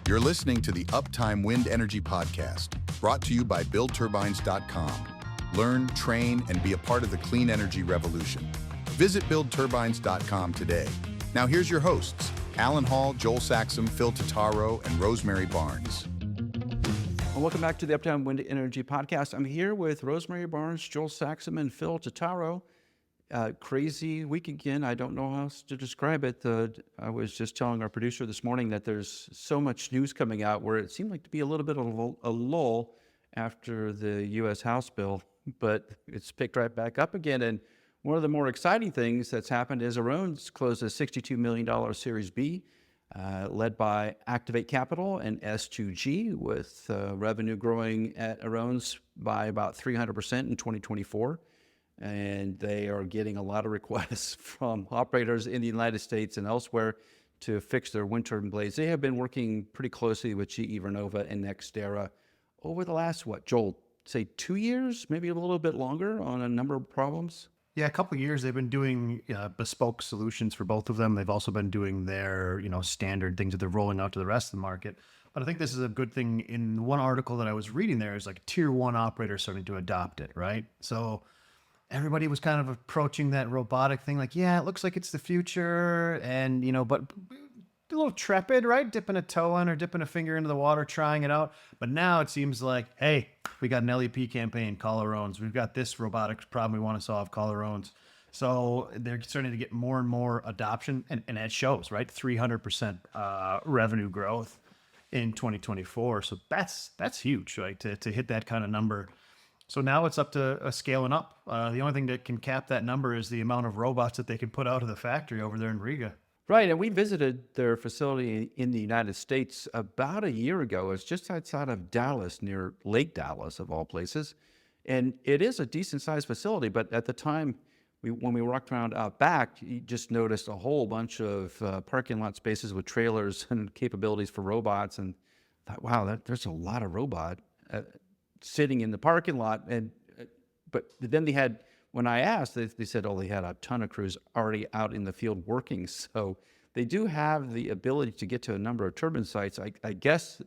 You're listening to the Uptime Wind Energy Podcast, brought to you by BuildTurbines.com. Learn, train, and be a part of the clean energy revolution. Visit BuildTurbines.com today. Now here's your hosts, Alan Hall, Joel Saxum, Phil Totaro, and Rosemary Barnes. Well, welcome back to the Uptime Wind Energy Podcast. I'm here with Rosemary Barnes, Joel Saxum, and Phil Totaro. Crazy week again. I don't know how else to describe it. I was just telling our producer this morning that there's so much news coming out where it seemed like to be a little bit of a lull after the U.S. House bill, but it's picked right back up again. And one of the more exciting things that's happened is Aerones closed a $62 million Series B, led by Activate Capital and S2G, with revenue growing at Aerones by about 300% in 2024. And they are getting a lot of requests from operators in the United States and elsewhere to fix their wind turbine blades. They have been working pretty closely with GE Vernova and NextEra over the last, Joel, say 2 years, maybe a little bit longer, on a number of problems? Yeah, a couple of years. They've been doing bespoke solutions for both of them. They've also been doing their, standard things that they're rolling out to the rest of the market. But I think this is a good thing. In one article that I was reading, there is like tier one operators starting to adopt it, right? So everybody was kind of approaching that robotic thing like, yeah, it looks like it's the future. And, but a little trepid, right? Dipping a toe in or dipping a finger into the water, trying it out. But now it seems like, hey, we got an LEP campaign, call Aerones. We've got this robotics problem we want to solve, call Aerones. So they're starting to get more and more adoption, and it shows, right? 300% revenue growth in 2024. So that's huge, right? To hit that kind of number. So now it's up to scaling up. The only thing that can cap that number is the amount of robots that they can put out of the factory over there in Riga. Right, and we visited their facility in the United States about a year ago. It's just outside of Dallas, near Lake Dallas, of all places. And it is a decent-sized facility, but at the time, when we walked around out back, you just noticed a whole bunch of parking lot spaces with trailers and capabilities for robots, and thought, wow, there's a lot of robot sitting in the parking lot. But then they had, when I asked, they said, they had a ton of crews already out in the field working. So they do have the ability to get to a number of turbine sites. I guess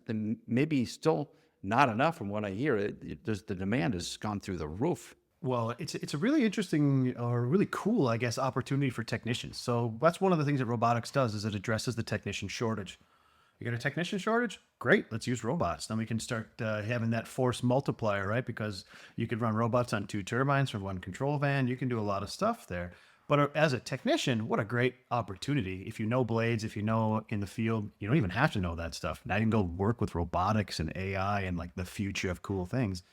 maybe still not enough from what I hear. The demand has gone through the roof. Well, it's a really interesting or really cool, I guess, opportunity for technicians. So that's one of the things that robotics does, is it addresses the technician shortage. You got a technician shortage? Great, let's use robots. Then we can start having that force multiplier, right? Because you could run robots on 2 turbines from one control van. You can do a lot of stuff there. But as a technician, what a great opportunity. If you know blades, if you know in the field, you don't even have to know that stuff. Now you can go work with robotics and AI and like the future of cool things.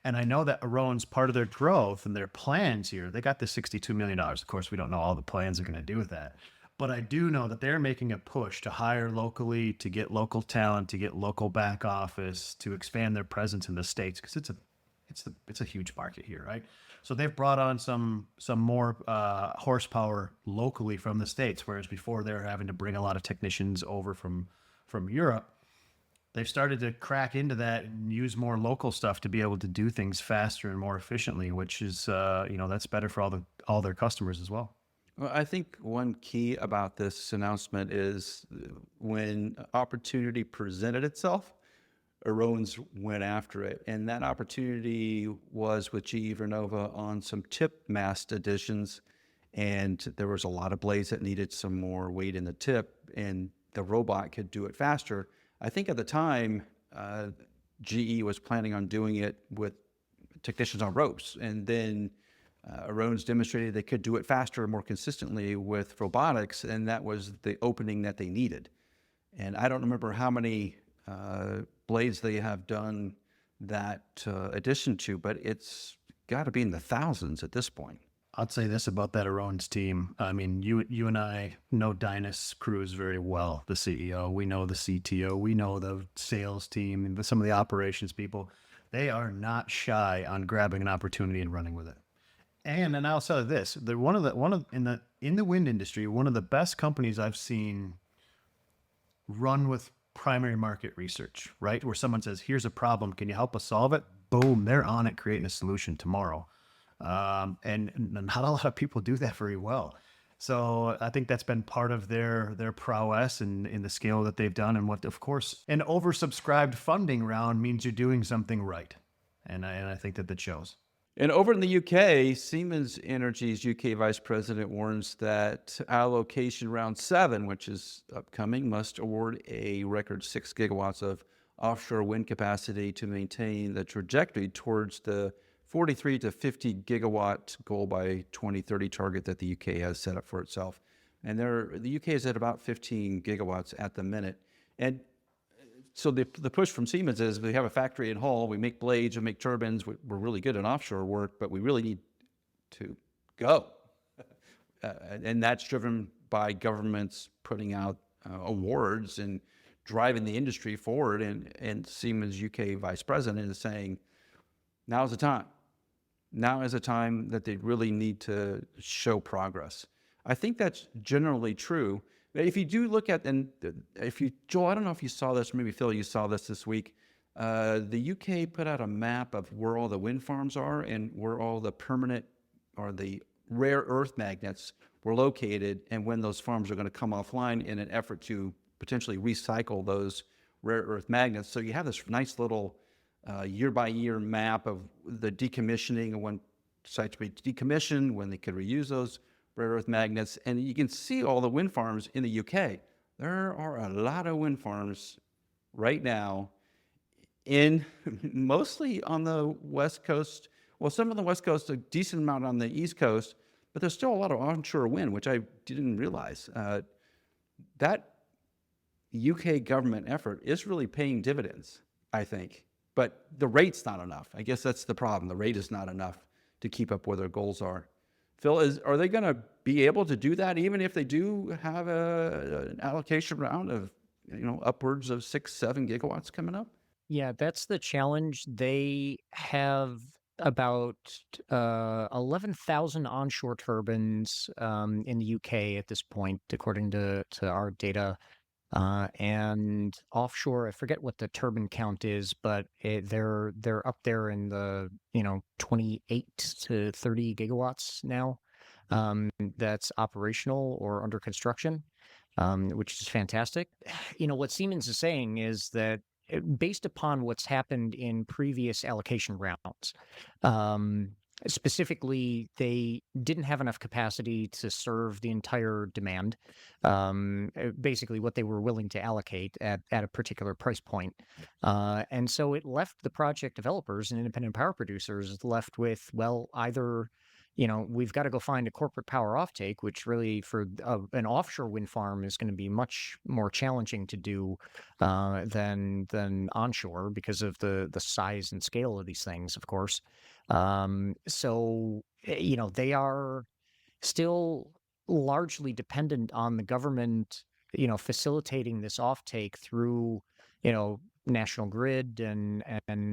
And I know that Aerones, part of their growth and their plans here, they got this $62 million. Of course, we don't know all the plans they're going to do with that. But I do know that they're making a push to hire locally, to get local talent, to get local back office, to expand their presence in the States, because it's a huge market here, right? So they've brought on some more horsepower locally from the States, whereas before they were having to bring a lot of technicians over from Europe. They've started to crack into that and use more local stuff to be able to do things faster and more efficiently, which is that's better for all their customers as well. Well, I think one key about this announcement is when opportunity presented itself, Aerones went after it. And that opportunity was with GE Vernova on some tip mast additions. And there was a lot of blades that needed some more weight in the tip, and the robot could do it faster. I think at the time, GE was planning on doing it with technicians on ropes. And then Aerones demonstrated they could do it faster and more consistently with robotics, and that was the opening that they needed. And I don't remember how many blades they have done that addition to, but it's got to be in the thousands at this point. I'd say this about that Aerones team. I mean, you and I know Dynas Cruz very well, the CEO. We know the CTO. We know the sales team and some of the operations people. They are not shy on grabbing an opportunity and running with it. And I'll say this: they're in the wind industry, one of the best companies I've seen run with primary market research, right? Where someone says, "Here's a problem, can you help us solve it?" Boom, they're on it, creating a solution tomorrow. And not a lot of people do that very well. So I think that's been part of their prowess and in the scale that they've done, and what, of course, an oversubscribed funding round means you're doing something right, and I think that that shows. And over in the UK, Siemens Energy's UK vice president warns that allocation round 7, which is upcoming, must award a record 6 gigawatts of offshore wind capacity to maintain the trajectory towards the 43 to 50 gigawatt goal by 2030 target that the UK has set up for itself. And the UK is at about 15 gigawatts at the minute. And so the push from Siemens is we have a factory in Hull, we make blades, we make turbines, we're really good at offshore work, but we really need to go. And that's driven by governments putting out awards and driving the industry forward. And Siemens UK vice president is saying, now's the time. Now is a time that they really need to show progress. I think that's generally true. If you do look at, and if you, Joel, I don't know if you saw this, maybe Phil, you saw this week. The UK put out a map of where all the wind farms are and where all the permanent or the rare earth magnets were located, and when those farms are going to come offline in an effort to potentially recycle those rare earth magnets. So you have this nice little year-by-year map of the decommissioning and when sites be decommissioned, when they could reuse those rare earth magnets, and you can see all the wind farms in the UK. There are a lot of wind farms right now in mostly on the West Coast. Well, some on the West Coast, a decent amount on the East Coast, but there's still a lot of onshore wind, which I didn't realize. That UK government effort is really paying dividends, I think. But the rate's not enough. I guess that's the problem. The rate is not enough to keep up where their goals are. Phil, are they going to be able to do that even if they do have an allocation round of, upwards of 6, 7 gigawatts coming up? Yeah, that's the challenge. They have about 11,000 onshore turbines in the UK at this point, according to our data. And offshore, I forget what the turbine count is, but they're up there in the 28 to 30 gigawatts now. That's operational or under construction, which is fantastic. What Siemens is saying is that based upon what's happened in previous allocation rounds, specifically, they didn't have enough capacity to serve the entire demand, basically what they were willing to allocate at a particular price point. And so it left the project developers and independent power producers left with, well, either we've got to go find a corporate power offtake, which really for an offshore wind farm is going to be much more challenging to do than onshore because of the size and scale of these things, of course. So they are still largely dependent on the government, facilitating this offtake through, National Grid and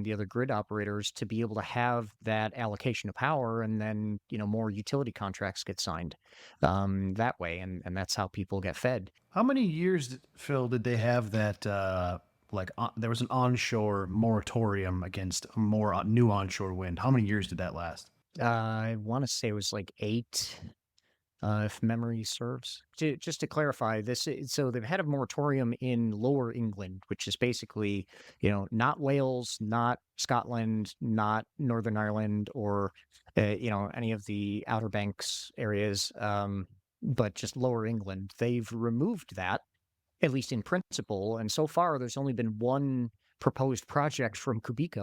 the other grid operators to be able to have that allocation of power, and then more utility contracts get signed that way, and that's how people get fed. How many years, Phil, did they have that? There was an onshore moratorium against more new onshore wind. How many years did that last? I want to say it was like 8. If memory serves. Just to clarify, so they've had a moratorium in Lower England, which is basically, not Wales, not Scotland, not Northern Ireland, or any of the Outer Banks areas, but just Lower England. They've removed that, at least in principle, and so far there's only been one proposed project from Quebec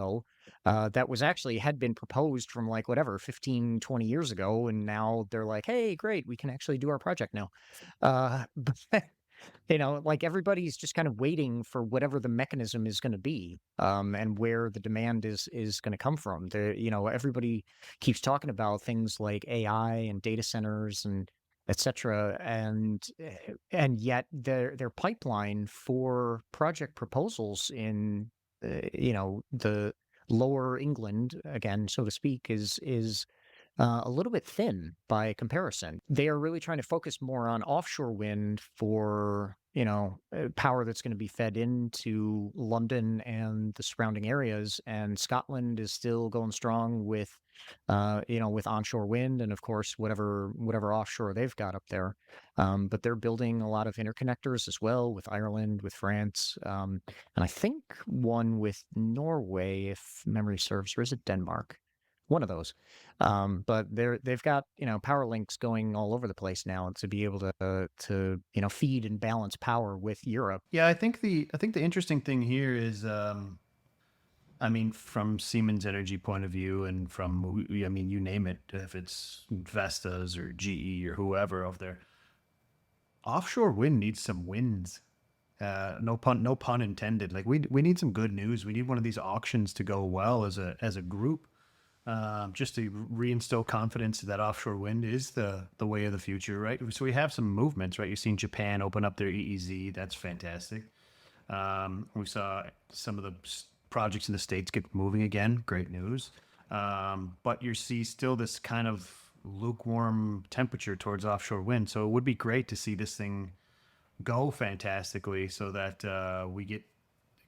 that had been proposed from 15, 20 years ago, and now they're like, hey, great, we can actually do our project now. But everybody's just kind of waiting for whatever the mechanism is going to be, and where the demand is going to come from. Everybody keeps talking about things like AI and data centers and etc. And yet their pipeline for project proposals in the Lower England, again, so to speak, is a little bit thin by comparison. They are really trying to focus more on offshore wind for, power that's going to be fed into London and the surrounding areas. And Scotland is still going strong with, with onshore wind and of course whatever offshore they've got up there. But they're building a lot of interconnectors as well with Ireland, with France, and I think one with Norway, if memory serves, or is it Denmark? One of those. But they've got power links going all over the place now to be able to feed and balance power with Europe. Yeah, I think the interesting thing here is, I mean, from Siemens Energy point of view, and from, I mean, you name it, if it's Vestas or GE or whoever over there, offshore wind needs some wins. No pun intended. Like we need some good news. We need one of these auctions to go well as a group, just to reinstill confidence that offshore wind is the way of the future, right? So we have some movements, right? You've seen Japan open up their EEZ. That's fantastic. We saw some of the projects in the States get moving again. Great news. But you see still this kind of lukewarm temperature towards offshore wind. So it would be great to see this thing go fantastically so that we get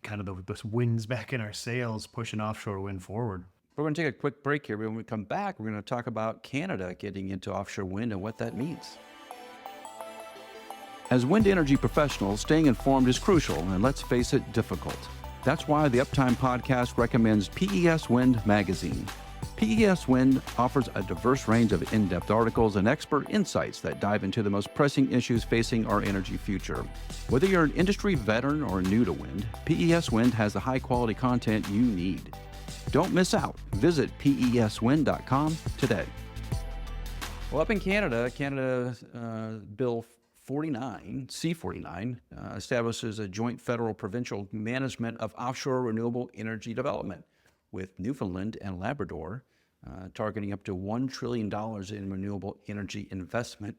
kind of those winds back in our sails, pushing offshore wind forward. We're going to take a quick break here. When we come back, we're going to talk about Canada getting into offshore wind and what that means. As wind energy professionals, staying informed is crucial and, let's face it, difficult. That's why the Uptime Podcast recommends PES Wind Magazine. PES Wind offers a diverse range of in-depth articles and expert insights that dive into the most pressing issues facing our energy future. Whether you're an industry veteran or new to wind, PES Wind has the high-quality content you need. Don't miss out. Visit peswind.com today. Well, up in Canada, Bill 49, C49, establishes a joint federal-provincial management of offshore renewable energy development, with Newfoundland and Labrador targeting up to $1 trillion in renewable energy investment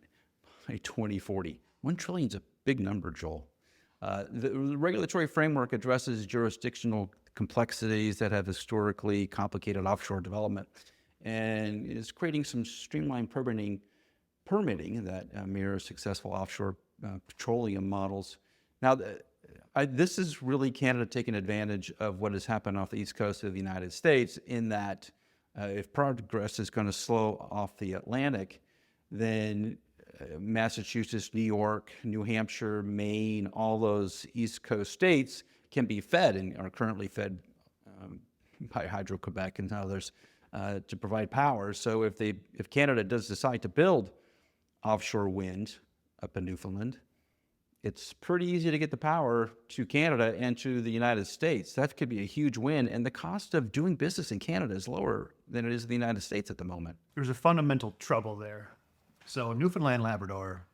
by 2040. $1 trillion is a big number, Joel. The regulatory framework addresses jurisdictional complexities that have historically complicated offshore development and is creating some streamlined permitting that mirrors successful offshore petroleum models. Now, this is really Canada taking advantage of what has happened off the east coast of the United States, in that if progress is going to slow off the Atlantic, then Massachusetts, New York, New Hampshire, Maine, all those east coast states can be fed and are currently fed by Hydro-Quebec and others to provide power. So if Canada does decide to build offshore wind up in Newfoundland, it's pretty easy to get the power to Canada and to the United States. That could be a huge win, and the cost of doing business in Canada is lower than it is in the United States at the moment. There's a fundamental trouble there. So Newfoundland, Labrador,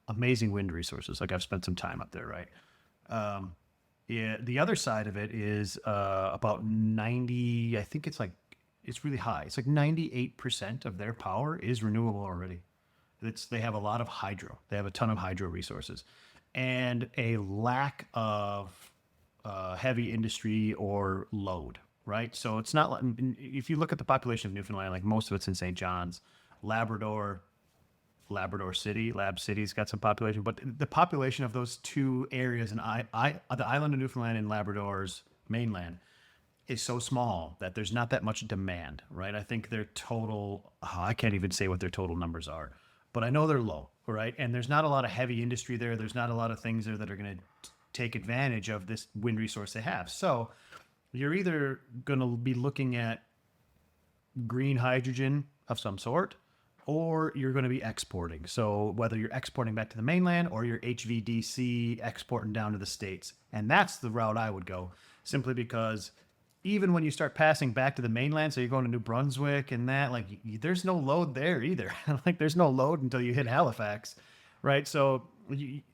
amazing wind resources. Like, I've spent some time up there, right? Yeah, the other side of it is about 90, I think it's really high. It's like 98% of their power is renewable already. They have a lot of hydro. They have a ton of hydro resources and a lack of heavy industry or load, right? So it's not like, if you look at the population of Newfoundland, like most of it's in St. John's, Labrador City, Lab City's got some population, but the population of those two areas, and the island of Newfoundland and Labrador's mainland, is so small that there's not that much demand, right? I think their total, I can't even say what their total numbers are, but I know they're low, right? And there's not a lot of heavy industry there. There's not a lot of things there that are going to take advantage of this wind resource they have. So you're either going to be looking at green hydrogen of some sort, or you're going to be exporting. So whether you're exporting back to the mainland or you're HVDC exporting down to the States. And that's the route I would go, simply because even when you start passing back to the mainland, so you're going to New Brunswick and that, like, there's no load there either. Like, there's no load until you hit Halifax, right? So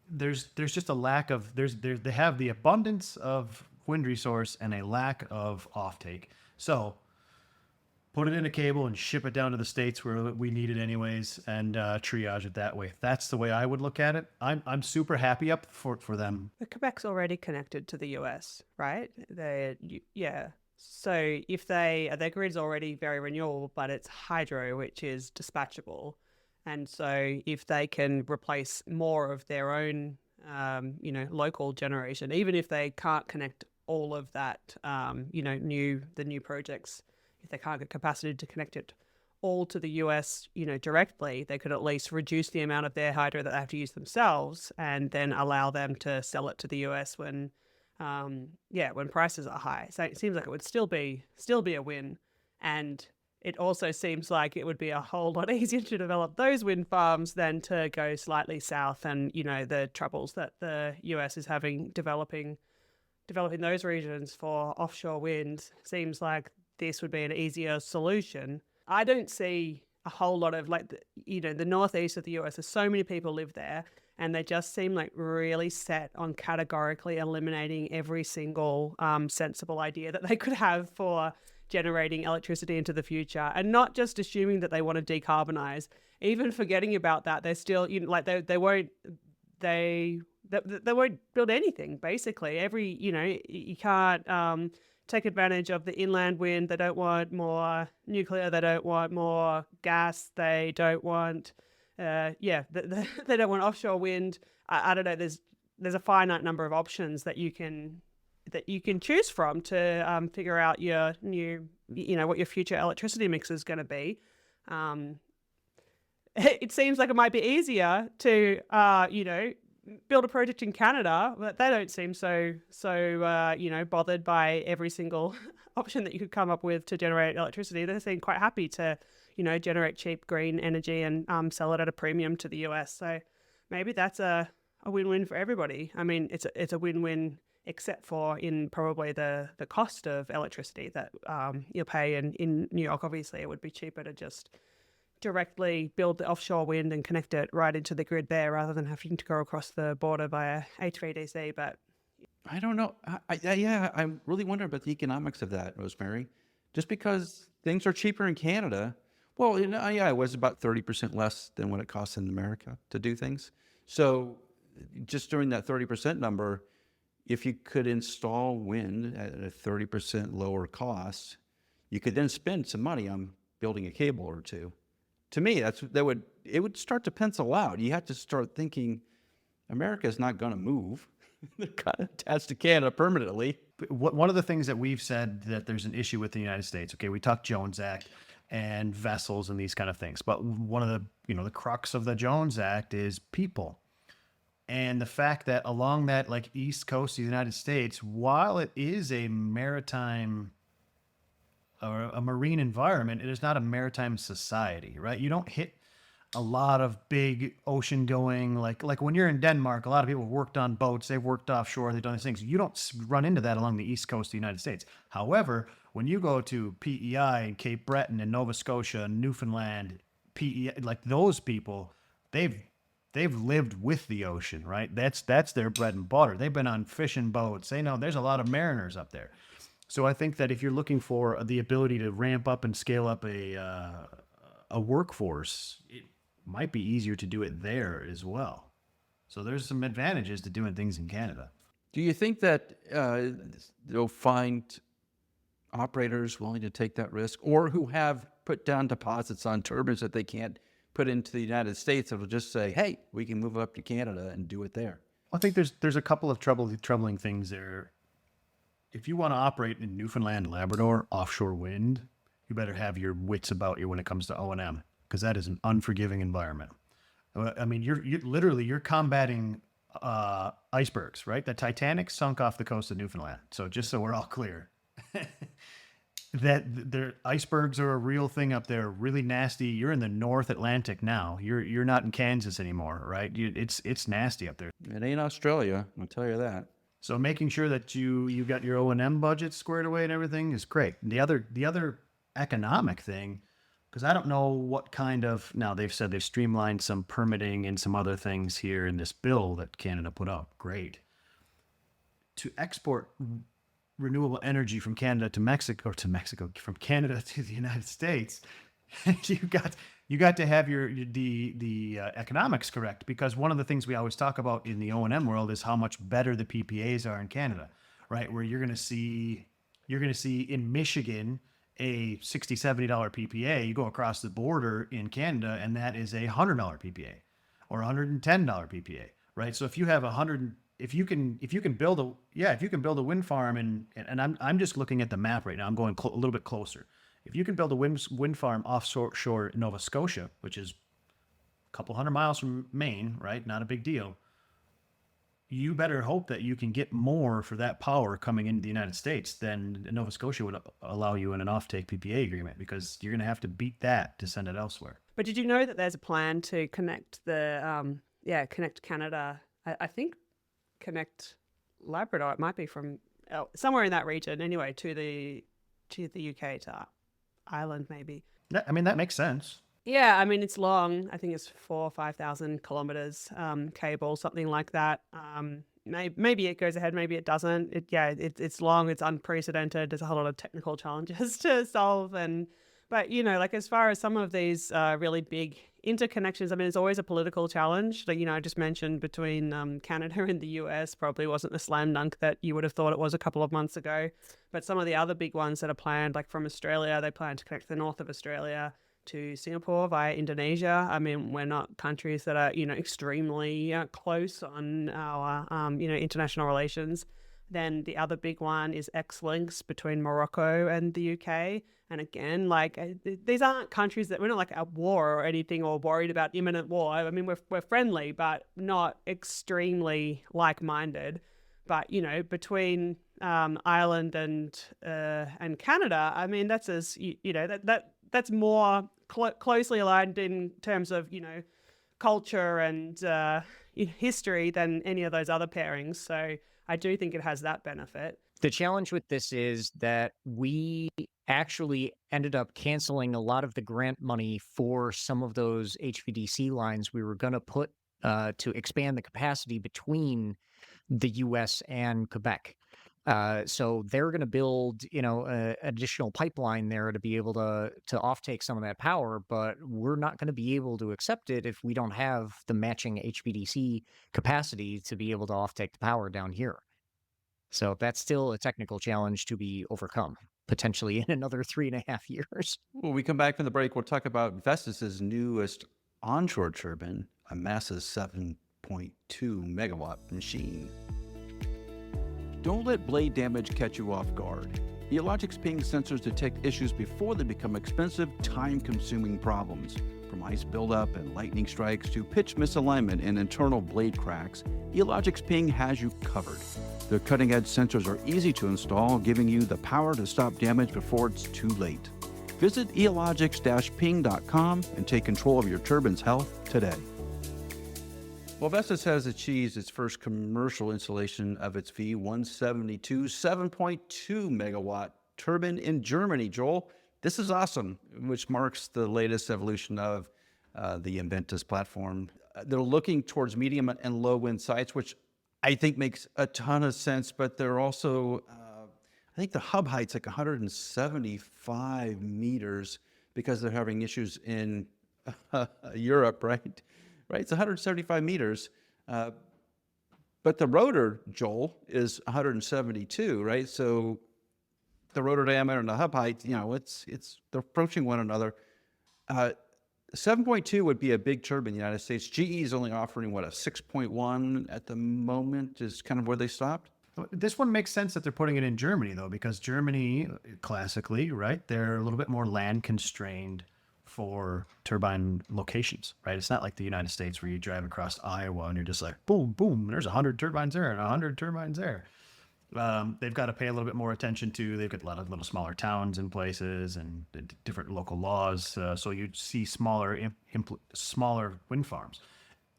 there's just a lack of, they have the abundance of wind resource and a lack of offtake. So put it in a cable and ship it down to the States where we need it anyways, and triage it that way. That's the way I would look at it. I'm super happy up for them. But Quebec's already connected to the US, right? Yeah. So if their grid's already very renewable, but it's hydro, which is dispatchable, and so if they can replace more of their own, local generation, even if they can't connect all of that, the new projects, if they can't get capacity to connect it all to the US, directly, they could at least reduce the amount of their hydro that they have to use themselves, and then allow them to sell it to the US when prices are high. So it seems like it would still be a win, and it also seems like it would be a whole lot easier to develop those wind farms than to go slightly south, and the troubles that the US is having developing those regions for offshore wind. Seems like this would be an easier solution. I don't see a whole lot of the northeast of the US. There's so many people live there, and they just seem like really set on categorically eliminating every single sensible idea that they could have for generating electricity into the future, and not just assuming that they want to decarbonize. Even forgetting about that, they're still they won't build anything, basically. You can't take advantage of the inland wind. They don't want more nuclear. They don't want more gas. They don't want, they don't want offshore wind. I don't know. There's a finite number of options that you can choose from to figure out your new, what your future electricity mix is going to be. It seems like it might be easier to, build a project in Canada, but they don't seem so bothered by every single option that you could come up with to generate electricity. They seem quite happy to, generate cheap green energy and sell it at a premium to the US. So maybe that's a win-win for everybody. I mean, it's a win-win, except for in probably the cost of electricity that you'll pay in New York. Obviously, it would be cheaper to just directly build the offshore wind and connect it right into the grid there, rather than having to go across the border via HVDC. But I don't know. I'm really wondering about the economics of that, Rosemary. Just because things are cheaper in Canada, well, it was about 30% less than what it costs in America to do things. So just during that 30% number, if you could install wind at a 30% lower cost, you could then spend some money on building a cable or two. To me, it would start to pencil out. You have to start thinking, America is not going to move. They're kind of attached to Canada permanently. One of the things that we've said that there's an issue with the United States. Okay, we talked Jones Act and vessels and these kind of things, but one of the the crux of the Jones Act is people, and the fact that along that east coast of the United States, while it is a maritime or a marine environment, it is not a maritime society, right? You don't hit a lot of big ocean going, like when you're in Denmark, a lot of people have worked on boats, they've worked offshore, they've done these things. You don't run into that along the east coast of the United States. However, when you go to PEI and Cape Breton and Nova Scotia, Newfoundland, PEI, those people, they've lived with the ocean, right? That's their bread and butter. They've been on fishing boats. They know there's a lot of mariners up there. So I think that if you're looking for the ability to ramp up and scale up a workforce, it might be easier to do it there as well. So there's some advantages to doing things in Canada. Do you think that they'll find operators willing to take that risk, or who have put down deposits on turbines that they can't put into the United States that'll just say, hey, we can move up to Canada and do it there? I think there's a couple of troubling things there. If you want to operate in Newfoundland, Labrador, offshore wind, you better have your wits about you when it comes to O&M, because that is an unforgiving environment. I mean, you're combating icebergs, right? The Titanic sunk off the coast of Newfoundland. So just so we're all clear, that their icebergs are a real thing up there, really nasty. You're in the North Atlantic now. You're not in Kansas anymore, right? It's nasty up there. It ain't Australia, I'll tell you that. So making sure that you got your O&M budget squared away and everything is great. The other economic thing, because I don't know what kind of, now they've said they've streamlined some permitting and some other things here in this bill that Canada put up. Great. To export renewable energy from Canada to Mexico, from Canada to the United States, you got to have the economics correct, because one of the things we always talk about in the O&M world is how much better the PPAs are in Canada, right? Where you're going to see you're going to see in Michigan a $60, $70 PPA. You go across the border in Canada, and that is a $100 PPA or $110 PPA, right? So if you have if you can build a wind farm, and I'm just looking at the map right now. I'm going a little bit closer. If you can build a wind farm offshore Nova Scotia, which is a couple hundred miles from Maine, right? Not a big deal. You better hope that you can get more for that power coming into the United States than Nova Scotia would allow you in an offtake PPA agreement, because you're going to have to beat that to send it elsewhere. But did you know that there's a plan to connect connect Canada? I think connect Labrador. It might be from somewhere in that region anyway to the UK, to Ireland maybe. I mean, that makes sense. Yeah, I mean, it's long. I think it's 4,000 or 5,000 kilometers cable, something like that. Maybe it goes ahead, maybe it doesn't. It's long, it's unprecedented. There's a whole lot of technical challenges to solve. But, like as far as some of these really big interconnections, I mean, it's always a political challenge. Like, I just mentioned between Canada and the US probably wasn't the slam dunk that you would have thought it was a couple of months ago. But some of the other big ones that are planned, like from Australia, they plan to connect the north of Australia to Singapore via Indonesia. I mean, we're not countries that are, extremely close on our, international relations. Then the other big one is X-Links between Morocco and the UK. And again, these aren't countries that we're not like at war or anything or worried about imminent war. I mean, we're friendly, but not extremely like-minded. But, between Ireland and Canada, I mean, that's as, that's more closely aligned in terms of, culture and history than any of those other pairings. So I do think it has that benefit. The challenge with this is that we actually ended up canceling a lot of the grant money for some of those HVDC lines we were going to put to expand the capacity between the U.S. and Quebec. So they're going to build, additional pipeline there to be able to offtake some of that power, but we're not going to be able to accept it if we don't have the matching HVDC capacity to be able to offtake the power down here. So that's still a technical challenge to be overcome, potentially in another 3.5 years. When we come back from the break, we'll talk about Vestas' newest onshore turbine, a massive 7.2 megawatt machine. Don't let blade damage catch you off guard. Eologic's ping sensors detect issues before they become expensive, time-consuming problems. From ice buildup and lightning strikes to pitch misalignment and internal blade cracks, Eologic's ping has you covered. Their cutting-edge sensors are easy to install, giving you the power to stop damage before it's too late. Visit eologics-ping.com and take control of your turbine's health today. Well, Vestas has achieved its first commercial installation of its V172 7.2 megawatt turbine in Germany, Joel. This is awesome, which marks the latest evolution of the Inventus platform. They're looking towards medium and low wind sites, which I think makes a ton of sense, but they're also, I think the hub height's like 175 meters because they're having issues in Europe, right? Right, it's 175 meters, but the rotor, Joel, is 172, right? So the rotor diameter and the hub height, they're approaching one another. 7.2 would be a big turbine in the United States. GE is only offering, a 6.1 at the moment is kind of where they stopped? This one makes sense that they're putting it in Germany, though, because Germany, classically, right, they're a little bit more land constrained for turbine locations, right? It's not like the United States where you drive across Iowa and you're just like, boom, boom, there's 100 turbines there and 100 turbines there. They've got to pay a little bit more attention to, they've got a lot of little smaller towns in places and different local laws. So you see smaller wind farms.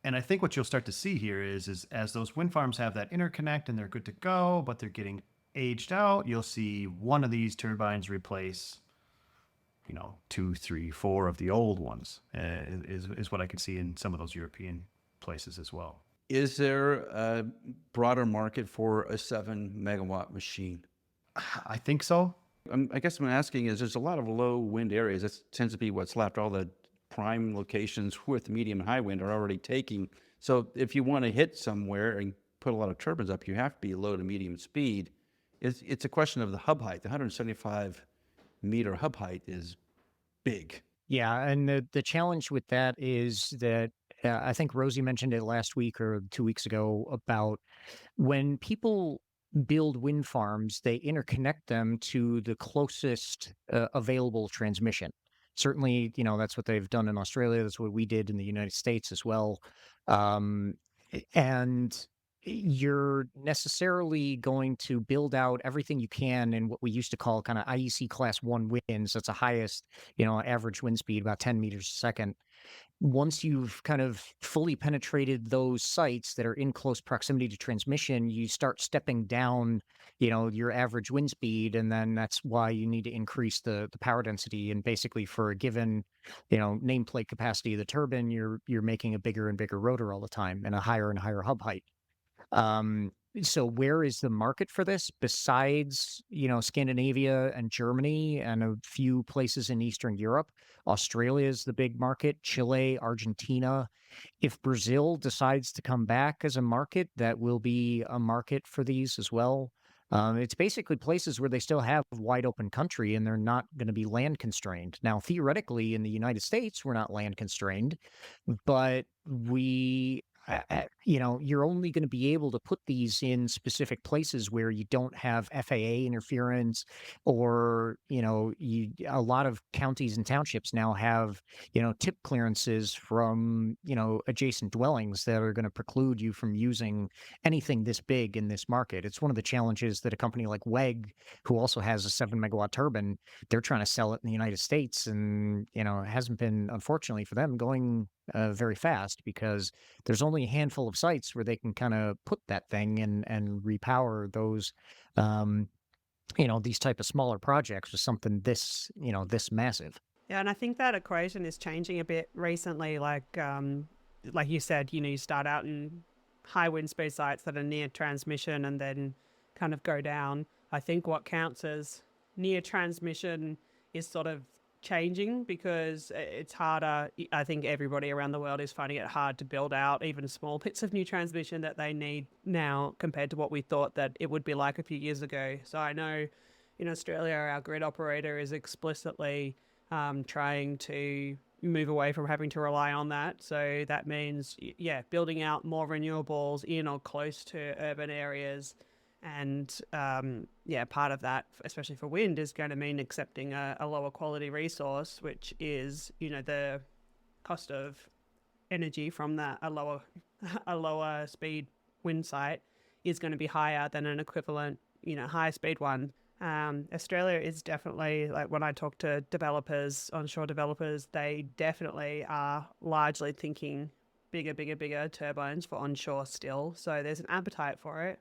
And I think what you'll start to see here is as those wind farms have that interconnect and they're good to go, but they're getting aged out, you'll see one of these turbines replace 2, 3, 4 of the old ones is what I could see in some of those European places as well. Is there a broader market for a 7 megawatt machine? I think so. I guess what I'm asking is there's a lot of low wind areas. That tends to be what's left. All the prime locations with medium and high wind are already taking. So if you want to hit somewhere and put a lot of turbines up, you have to be low to medium speed. it's a question of the hub height. The 175-meter hub height is big. Yeah, and the challenge with that is that I think Rosie mentioned it last week or 2 weeks ago about when people build wind farms, they interconnect them to the closest available transmission. Certainly, that's what they've done in Australia. That's what we did in the United States as well. Um, and you're necessarily going to build out everything you can in what we used to call kind of IEC class 1 winds. That's the highest, average wind speed, about 10 meters a second. Once you've kind of fully penetrated those sites that are in close proximity to transmission, you start stepping down, your average wind speed, and then that's why you need to increase the power density. And basically, for a given, nameplate capacity of the turbine, you're making a bigger and bigger rotor all the time and a higher and higher hub height. So where is the market for this besides, Scandinavia and Germany and a few places in Eastern Europe? Australia is the big market, Chile, Argentina. If Brazil decides to come back as a market, that will be a market for these as well. It's basically places where they still have wide open country and they're not going to be land constrained. Now, theoretically, in the United States, we're not land constrained, but you're only going to be able to put these in specific places where you don't have FAA interference, or a lot of counties and townships now have tip clearances from adjacent dwellings that are going to preclude you from using anything this big in this market. It's one of the challenges that a company like WEG, who also has a 7 megawatt turbine, they're trying to sell it in the United States, and it hasn't been, unfortunately for them, going very fast, because there's only a handful of sites where they can kind of put that thing and repower those, these type of smaller projects with something this massive. Yeah, and I think that equation is changing a bit recently. Like you said, you start out in high wind speed sites that are near transmission and then kind of go down. I think what counts as near transmission is sort of changing because it's harder. I think everybody around the world is finding it hard to build out even small bits of new transmission that they need now compared to what we thought that it would be like a few years ago. So I know in Australia, our grid operator is explicitly trying to move away from having to rely on that. So that means, building out more renewables in or close to urban areas. And part of that, especially for wind, is going to mean accepting a lower quality resource, which is, the cost of energy from a lower speed wind site is going to be higher than an equivalent, high speed one. Australia is definitely, like when I talk to developers, onshore developers, they definitely are largely thinking bigger turbines for onshore still. So there's an appetite for it.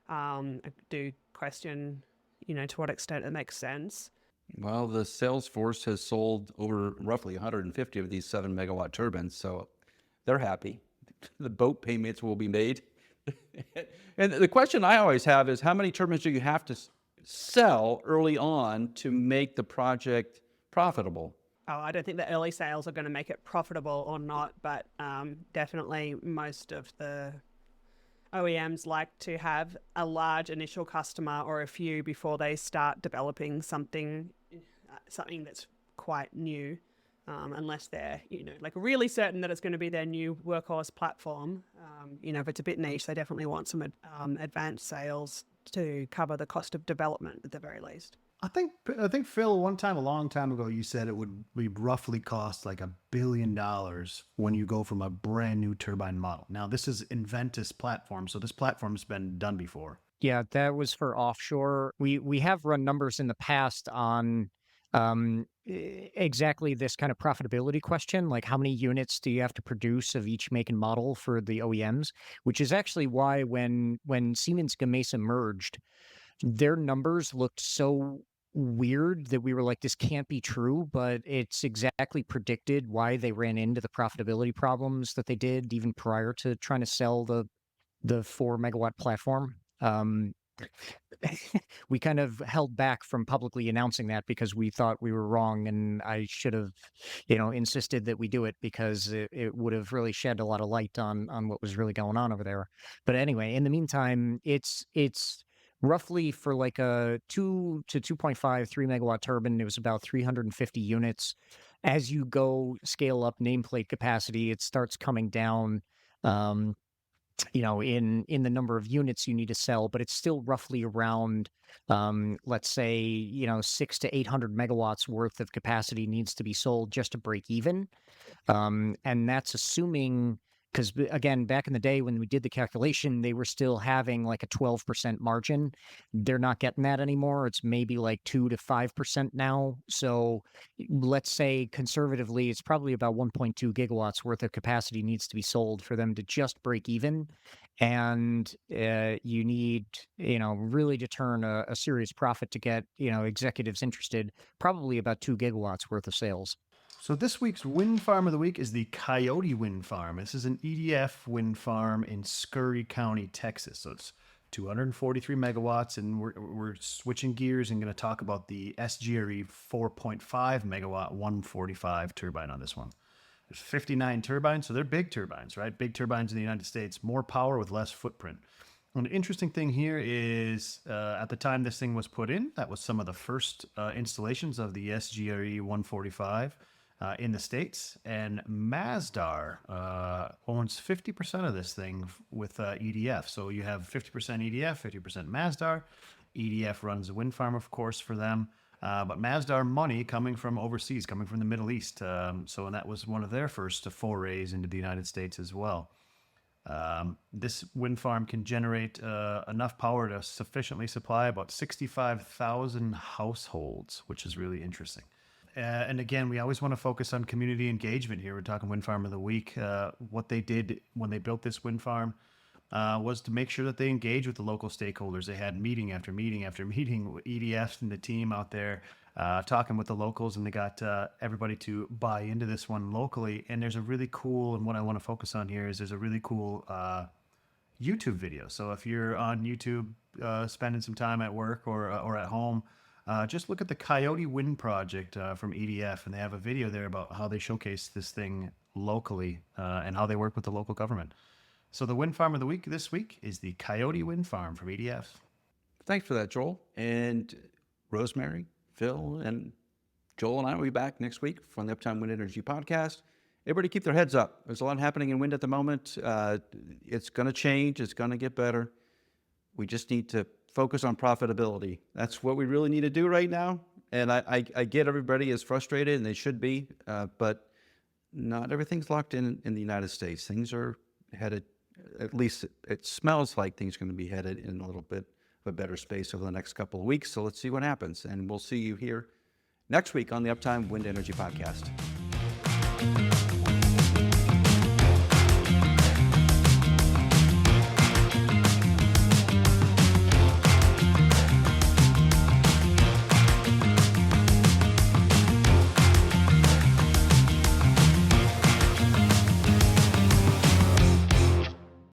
I do question, to what extent it makes sense. Well, the sales force has sold over roughly 150 of these 7 megawatt turbines, so they're happy. The boat payments will be made. And the question I always have is, how many turbines do you have to sell early on to make the project profitable? Oh, I don't think the early sales are going to make it profitable or not, but definitely most of the OEMs like to have a large initial customer or a few before they start developing something that's quite new, unless they're really certain that it's going to be their new workhorse platform. If it's a bit niche, they definitely want some advanced sales to cover the cost of development at the very least. I think Phil, a long time ago, you said it would roughly cost like $1 billion when you go from a brand new turbine model. Now, this is Inventus platform, so this platform's been done before. Yeah, that was for offshore. We have run numbers in the past on exactly this kind of profitability question, like how many units do you have to produce of each make and model for the OEMs, which is actually why when Siemens Gamesa merged, their numbers looked so weird that we were like, this can't be true, but it's exactly predicted why they ran into the profitability problems that they did even prior to trying to sell the 4 megawatt platform. We kind of held back from publicly announcing that because we thought we were wrong, and I should have, insisted that we do it because it would have really shed a lot of light on what was really going on over there. But anyway, in the meantime, it's roughly for like a 2 to 2.5, 3 megawatt turbine, it was about 350 units. As you go scale up nameplate capacity, it starts coming down. Um, in the number of units you need to sell, but it's still roughly around, let's say, 600 to 800 megawatts worth of capacity needs to be sold just to break even. And that's assuming, because again, back in the day when we did the calculation, they were still having like a 12% margin. They're not getting that anymore. It's maybe like 2 to 5% now. So let's say conservatively, it's probably about 1.2 gigawatts worth of capacity needs to be sold for them to just break even. And you need, really to turn a serious profit to get, executives interested, probably about 2 gigawatts worth of sales. So this week's wind farm of the week is the Coyote Wind Farm. This is an EDF wind farm in Scurry County, Texas. So it's 243 megawatts, and we're switching gears and going to talk about the SGRE 4.5 megawatt 145 turbine on this one. There's 59 turbines, so they're big turbines, right? Big turbines in the United States, more power with less footprint. And the interesting thing here is at the time this thing was put in, that was some of the first installations of the SGRE 145. In the States, and Masdar owns 50% of this thing with EDF. So you have 50% EDF, 50% Masdar. EDF runs a wind farm, of course, for them. But Masdar money coming from overseas, coming from the Middle East. And that was one of their first forays into the United States as well. This wind farm can generate enough power to sufficiently supply about 65,000 households, which is really interesting. And again, we always want to focus on community engagement here. We're talking Wind Farm of the Week. What they did when they built this wind farm was to make sure that they engage with the local stakeholders. They had meeting after meeting after meeting with EDF and the team out there talking with the locals, and they got everybody to buy into this one locally. And there's a really cool, and what I want to focus on here is there's a really cool YouTube video. So if you're on YouTube spending some time at work or at home, just look at the Coyote Wind project from EDF, and they have a video there about how they showcase this thing locally and how they work with the local government. So the wind farm of the week this week is the Coyote Wind Farm from EDF. Thanks for that, Joel. And Rosemary, Phil, and Joel and I will be back next week from the Uptime Wind Energy podcast. Everybody keep their heads up. There's a lot happening in wind at the moment. It's going to change. It's going to get better. We just need to focus on profitability. That's what we really need to do right now. And I get everybody is frustrated, and they should be, but not everything's locked in the United States. Things are headed, at least it smells like things are going to be headed in a little bit of a better space over the next couple of weeks. So let's see what happens. And we'll see you here next week on the Uptime Wind Energy Podcast.